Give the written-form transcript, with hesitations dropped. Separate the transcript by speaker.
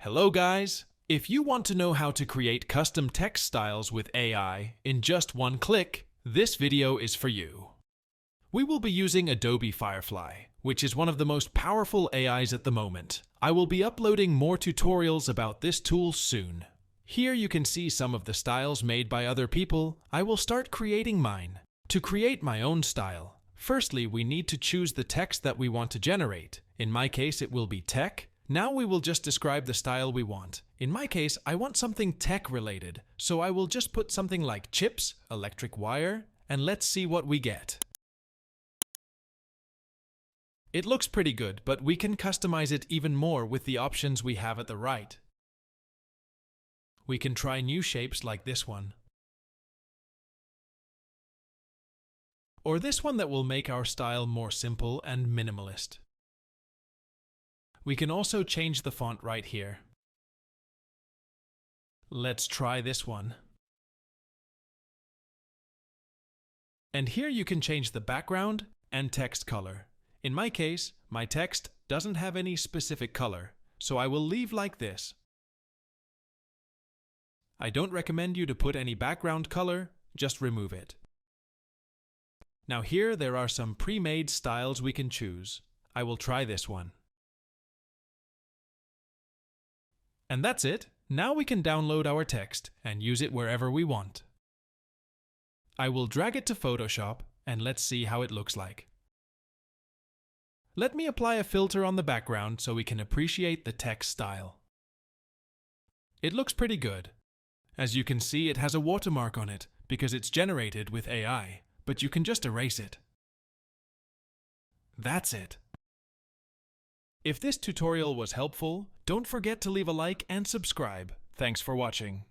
Speaker 1: Hello guys! If you want to know how to create custom text styles with AI in just one click, this video is for you. We will be using Adobe Firefly, which is one of the most powerful AIs at the moment. I will be uploading more tutorials about this tool soon. Here you can see some of the styles made by other people. I will start creating mine. To create my own style, firstly we need to choose the text that we want to generate. In my case it will be tech. Now we will just describe the style we want. In my case, I want something tech related, so I will just put something like chips, electric wire, and let's see what we get. It looks pretty good, but we can customize it even more with the options we have at the right. We can try new shapes like this one. Or this one that will make our style more simple and minimalist. We can also change the font right here. Let's try this one. And here you can change the background and text color. In my case, my text doesn't have any specific color, so I will leave like this. I don't recommend you to put any background color, just remove it. Now here there are some pre-made styles we can choose. I will try this one. And that's it. Now we can download our text and use it wherever we want. I will drag it to Photoshop and let's see how it looks like. Let me apply a filter on the background so we can appreciate the text style. It looks pretty good. As you can see, it has a watermark on it because it's generated with AI, but you can just erase it. That's it. If this tutorial was helpful, don't forget to leave a like and subscribe. Thanks for watching.